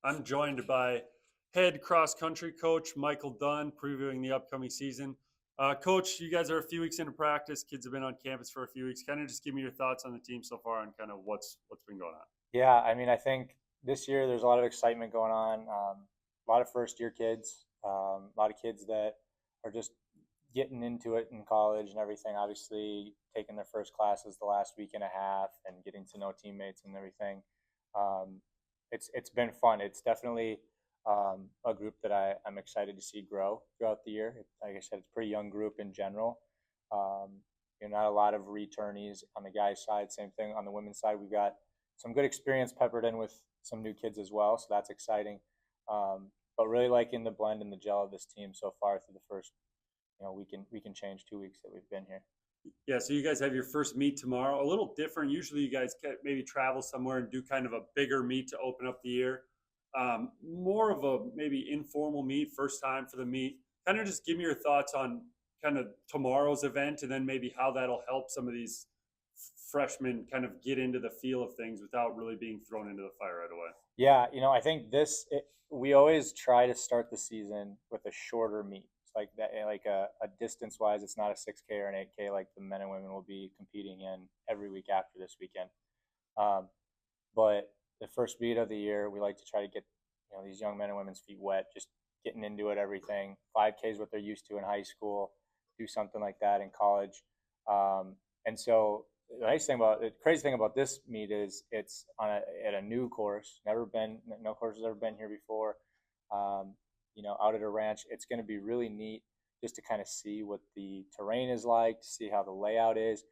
I'm joined by head cross country coach Michael Dunn, previewing the upcoming season. Coach, you guys are a few weeks into practice. Kids have been on campus for a few weeks. Kind of just give me your thoughts on the team so far and kind of what's been going on. Yeah, I mean, I think this year there's a lot of excitement going on. A lot of first year kids, a lot of kids that are just getting into it in college and everything. Obviously, taking their first classes the last week and a half and getting to know teammates and everything. Um, it's been fun. It's definitely a group that I'm excited to see grow throughout the year. Like I said, it's a pretty young group in general. Um, not a lot of returnees on the guys' side. Same thing on the women's side. We've got some good experience peppered in with some new kids as well, so that's exciting. But really liking the blend and the gel of this team so far through the first, we can change 2 weeks that we've been here. Yeah, so you guys have your first meet tomorrow. A little different. Usually, you guys maybe travel somewhere and do kind of a bigger meet to open up the year. More of a maybe informal meet, first time for the meet. Kind of just give me your thoughts on kind of tomorrow's event, and then maybe how that'll help some of these freshmen kind of get into the feel of things without really being thrown into the fire right away. Yeah, I think we always try to start the season with a shorter meet. It's like that, like a distance wise, it's not a 6K or an 8K like the men and women will be competing in every week after this weekend. Um, but the first meet of the year, we like to try to get these young men and women's feet wet, just getting into it. Everything 5K is what they're used to in high school. Do something like that in college, and so the crazy thing about this meet is it's at a new course. No course has ever been here before. Out at a ranch, it's going to be really neat just to kind of see what the terrain is like, to see how the layout is.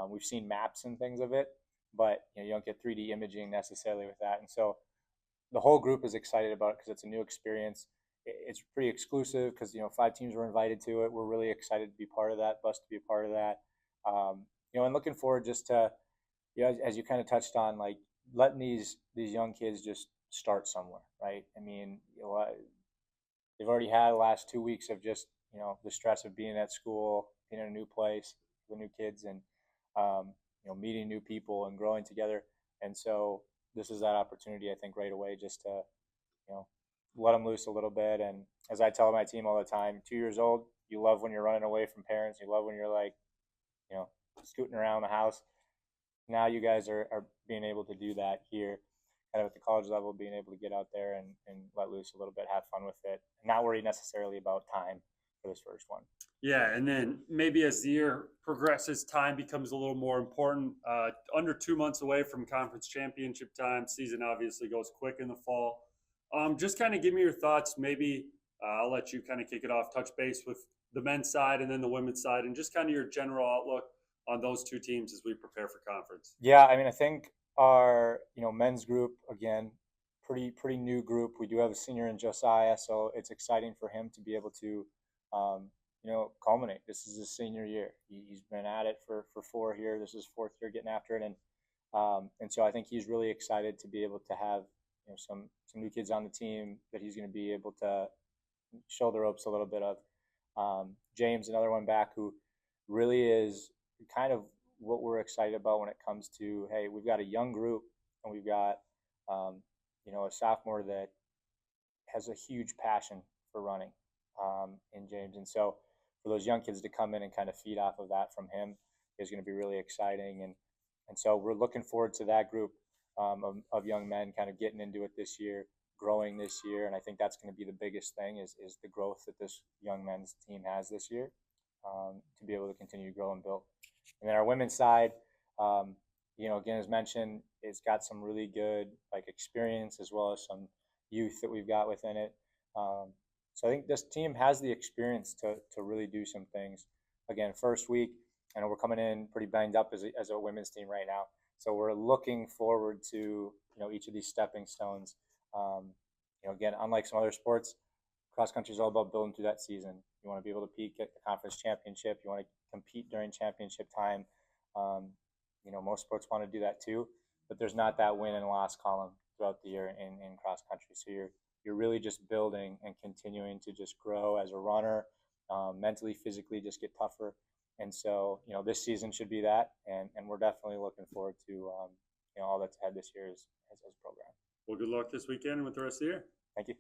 We've seen maps and things of it, but you don't get 3D imaging necessarily with that. And so the whole group is excited about it because it's a new experience. It's pretty exclusive because 5 teams were invited to it. We're really excited to be part of that, blessed to be a part of that. And looking forward just to as you kind of touched on, like letting these young kids just start somewhere, right? I mean, they've already had the last 2 weeks of just the stress of being at school, being in a new place, the new kids, and meeting new people and growing together. And so this is that opportunity, I think, right away, just to you know let them loose a little bit. And as I tell my team all the time, 2 years old, you love when you're running away from parents. You love when you're like you know scooting around the house. Now you guys are being able to do that here, kind of at the college level, being able to get out there and let loose a little bit, have fun with it, and not worry necessarily about time for this first one. Yeah, and then maybe as the year progresses, time becomes a little more important. Under 2 months away from conference championship time, season obviously goes quick in the fall. Just kind of give me your thoughts. Maybe I'll let you kind of kick it off, touch base with the men's side and then the women's side, and just kind of your general outlook on those two teams as we prepare for conference. Yeah, I mean, I think our men's group again, pretty new group. We do have a senior in Josiah, so it's exciting for him to be able to, culminate. This is his senior year. He's been at it for 4 here. This is fourth year getting after it, and so I think he's really excited to be able to have some new kids on the team that he's going to be able to show the ropes a little bit of. James, another one back who really is kind of what we're excited about when it comes to, hey, we've got a young group and we've got a sophomore that has a huge passion for running in James. And so for those young kids to come in and kind of feed off of that from him is going to be really exciting. And so we're looking forward to that group of young men kind of getting into it this year, growing this year. And I think that's going to be the biggest thing is the growth that this young men's team has this year, to be able to continue to grow and build. And then our women's side, again, as mentioned, it's got some really good like experience as well as some youth that we've got within it. So I think this team has the experience to really do some things. Again, first week, I know we're coming in pretty banged up as a women's team right now. So we're looking forward to each of these stepping stones. Again, unlike some other sports, cross country is all about building through that season. You want to be able to peak at the conference championship. You want to compete during championship time. Most sports want to do that too, but there's not that win and loss column throughout the year in cross country. So you're really just building and continuing to just grow as a runner, mentally, physically, just get tougher. And so this season should be that, and we're definitely looking forward to all that's ahead this year as program. Well, good luck this weekend and with the rest of the year. Thank you.